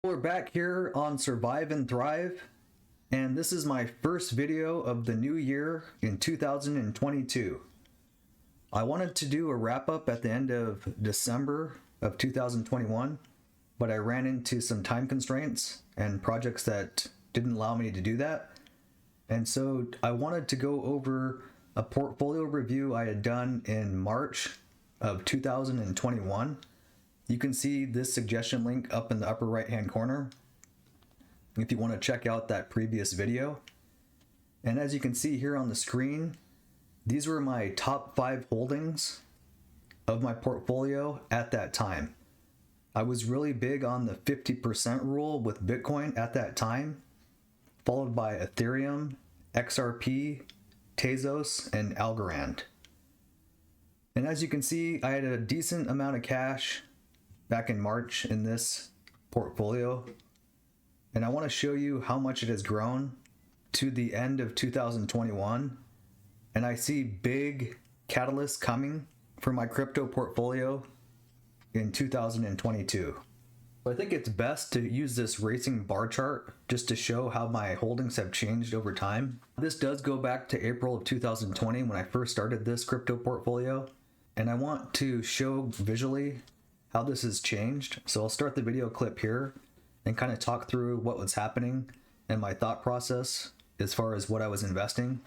We're back here on Survive and Thrive, and this is my first video of the new year in 2022. I wanted to do a wrap up at the end of December of 2021, but I ran into some time constraints and projects that didn't allow me to do that. And so I wanted to go over a portfolio review I had done in March of 2021. You can see this suggestion link up in the upper right hand corner if you want to check out that previous video. And as you can see here on the screen, these were my top 5 holdings of my portfolio at that time. I was really big on the 50% rule with Bitcoin at that time, followed by Ethereum, XRP, Tezos, and Algorand. And as you can see, I had a decent amount of cash back in March in this portfolio, and I want to show you how much it has grown to the end of 2021. And I see big catalysts coming for my crypto portfolio in 2022. I think it's best to use this racing bar chart just to show how my holdings have changed over time. This does go back to April of 2020 when I first started this crypto portfolio, and I want to show visually how this has changed. So I'll start the video clip here and kind of talk through what was happening and my thought process as far as what I was investing.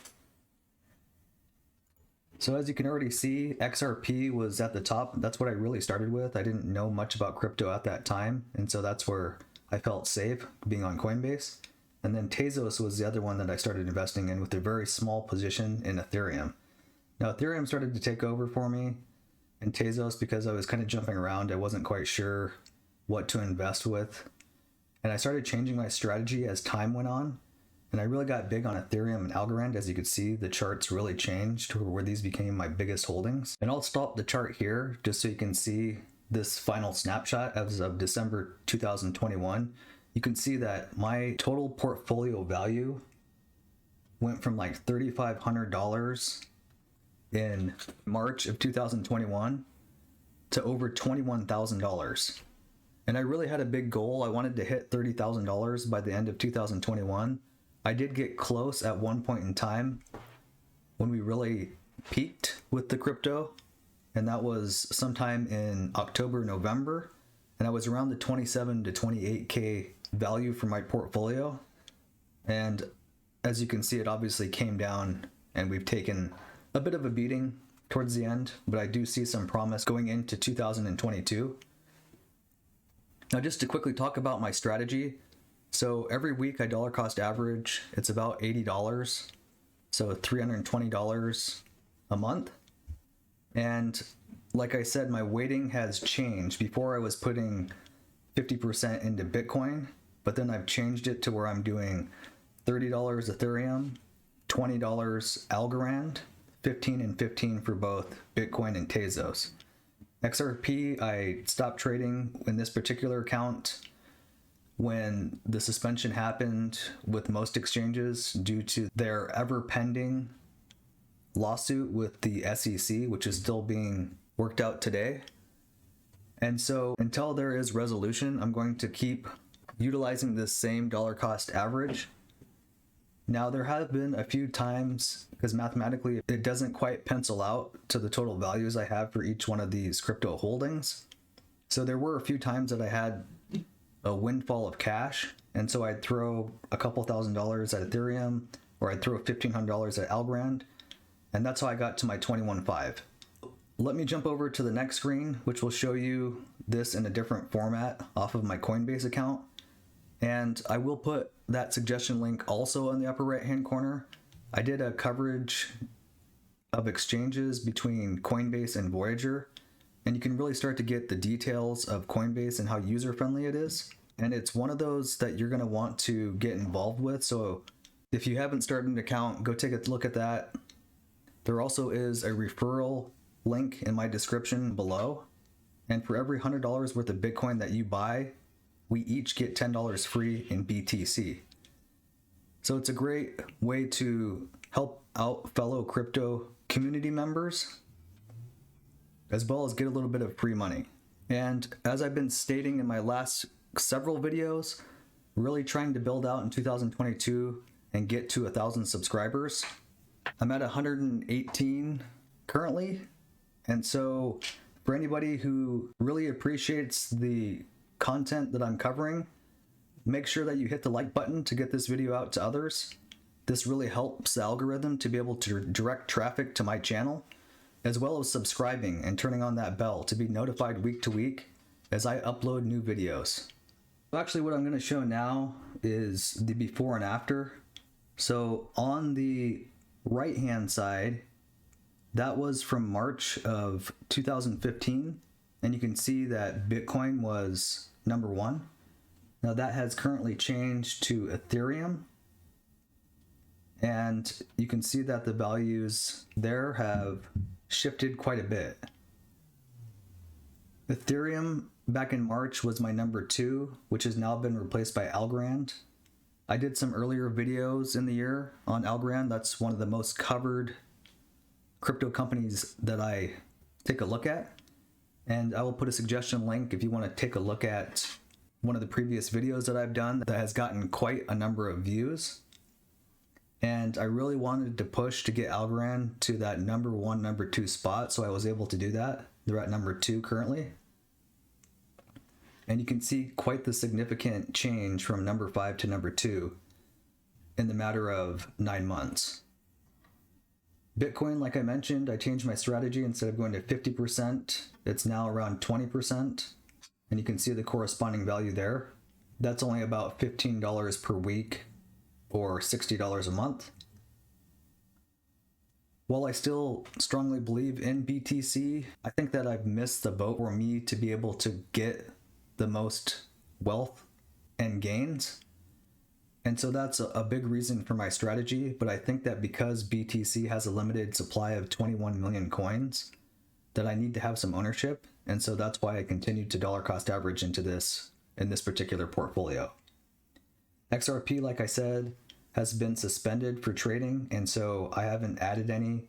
So as you can already see, XRP was at the top. That's what I really started with. I didn't know much about crypto at that time, and so that's where I felt safe being on Coinbase. And then Tezos was the other one that I started investing in with a very small position in Ethereum. Now Ethereum started to take over for me, and Tezos, because I was kind of jumping around, I wasn't quite sure what to invest with. And I started changing my strategy as time went on. And I really got big on Ethereum and Algorand. As you can see, the charts really changed to where these became my biggest holdings. And I'll stop the chart here just so you can see this final snapshot as of December 2021. You can see that my total portfolio value went from like $3,500 in March of 2021 to over $21,000. And I really had a big goal. I wanted to hit $30,000 by the end of 2021. I did get close at one point in time when we really peaked with the crypto, and that was sometime in October, November, and I was around the 27 to 28K value for my portfolio. And as you can see, it obviously came down, and we've taken a bit of a beating towards the end, but I do see some promise going into 2022. Now, just to quickly talk about my strategy. So every week I dollar cost average, it's about $80. So $320 a month. And like I said, my weighting has changed. Before I was putting 50% into Bitcoin, but then I've changed it to where I'm doing $30 Ethereum, $20 Algorand, 15 and 15 for both Bitcoin and Tezos. XRP, I stopped trading in this particular account when the suspension happened with most exchanges due to their ever pending lawsuit with the SEC, which is still being worked out today. And so until there is resolution, I'm going to keep utilizing this same dollar cost average. Now, there have been a few times, because mathematically it doesn't quite pencil out to the total values I have for each one of these crypto holdings. So there were a few times that I had a windfall of cash, and so I'd throw a couple $1,000s at Ethereum, or I'd throw $1,500 at Algorand, and that's how I got to my 21.5. Let me jump over to the next screen, which will show you this in a different format off of my Coinbase account. And I will put that suggestion link also in the upper right hand corner. I did a coverage of exchanges between Coinbase and Voyager, and you can really start to get the details of Coinbase and how user friendly it is. And it's one of those that you're going to want to get involved with. So if you haven't started an account, go take a look at that. There also is a referral link in my description below. And for every $100 worth of Bitcoin that you buy, we each get $10 free in BTC. So it's a great way to help out fellow crypto community members, as well as get a little bit of free money. And as I've been stating in my last several videos, really trying to build out in 2022 and get to 1,000 subscribers. I'm at 118 currently, and so for anybody who really appreciates the content that I'm covering, make sure that you hit the like button to get this video out to others. This really helps the algorithm to be able to direct traffic to my channel, as well as subscribing and turning on that bell to be notified week to week as I upload new videos. Actually, what I'm going to show now is the before and after. So on the right hand side, that was from March of 2015, and you can see that Bitcoin was number one. Now that has currently changed to Ethereum, and you can see that the values there have shifted quite a bit. Ethereum back in March was my number two, which has now been replaced by Algorand. I did some earlier videos in the year on Algorand. That's one of the most covered crypto companies that I take a look at. And I will put a suggestion link if you want to take a look at one of the previous videos that I've done that has gotten quite a number of views. And I really wanted to push to get Algorand to that number one, number two spot, so I was able to do that. They're at number two currently. And you can see quite the significant change from number 5 to number 2 in the matter of 9 months. Bitcoin, like I mentioned, I changed my strategy. Instead of going to 50%, it's now around 20%. And you can see the corresponding value there. That's only about $15 per week or $60 a month. While I still strongly believe in BTC, I think that I've missed the boat for me to be able to get the most wealth and gains. And so that's a big reason for my strategy. But I think that because BTC has a limited supply of 21 million coins, that I need to have some ownership. And so that's why I continued to dollar cost average into this in this particular portfolio. XRP, like I said, has been suspended for trading, and so I haven't added any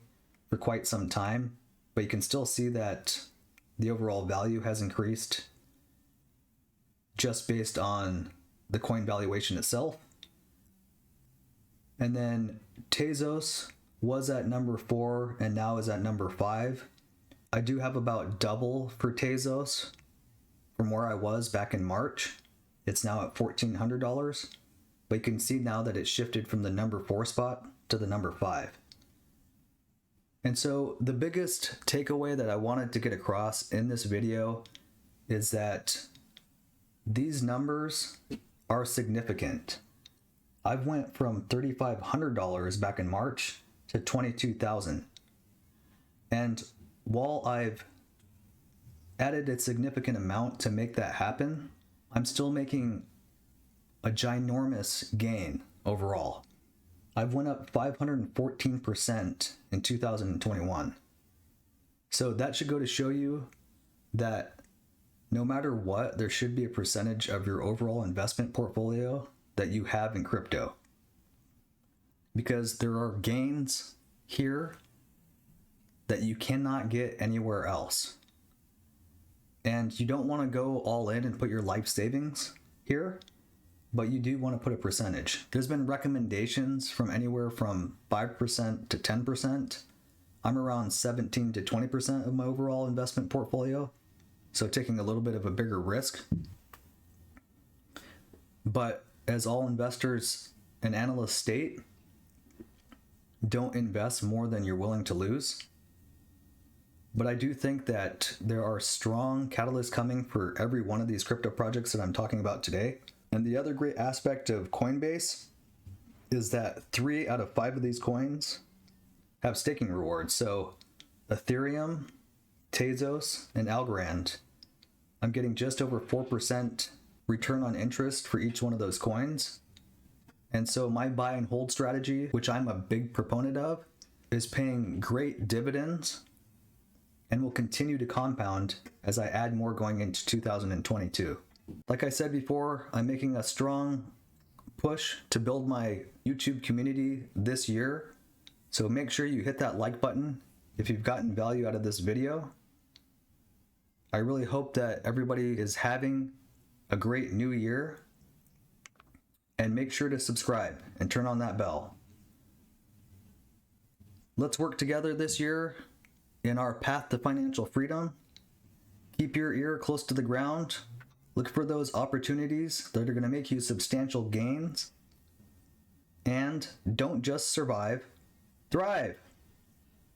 for quite some time, but you can still see that the overall value has increased just based on the coin valuation itself. And then Tezos was at number 4 and now is at number 5. I do have about double for Tezos from where I was back in March. It's now at $1,400, but you can see now that it's shifted from the number 4 spot to the number 5. And so the biggest takeaway that I wanted to get across in this video is that these numbers are significant. I've went from $3,500 back in March to $22,000. And while I've added a significant amount to make that happen, I'm still making a ginormous gain overall. I've went up 514% in 2021. So that should go to show you that no matter what, there should be a percentage of your overall investment portfolio that you have in crypto. Because there are gains here that you cannot get anywhere else. And you don't want to go all in and put your life savings here, but you do want to put a percentage. There's been recommendations from anywhere from 5% to 10%. I'm around 17 to 20% of my overall investment portfolio, so taking a little bit of a bigger risk. But as all investors and analysts state, don't invest more than you're willing to lose. But I do think that there are strong catalysts coming for every one of these crypto projects that I'm talking about today. And the other great aspect of Coinbase is that 3 out of 5 of these coins have staking rewards. So Ethereum, Tezos, and Algorand, I'm getting just over 4% return on interest for each one of those coins. And so my buy and hold strategy, which I'm a big proponent of, is paying great dividends and will continue to compound as I add more going into 2022. Like I said before, I'm making a strong push to build my YouTube community this year. So make sure you hit that like button if you've gotten value out of this video. I really hope that everybody is having a great new year, and make sure to subscribe and turn on that bell. Let's work together this year in our path to financial freedom. Keep your ear close to the ground. Look for those opportunities that are going to make you substantial gains. And don't just survive, thrive.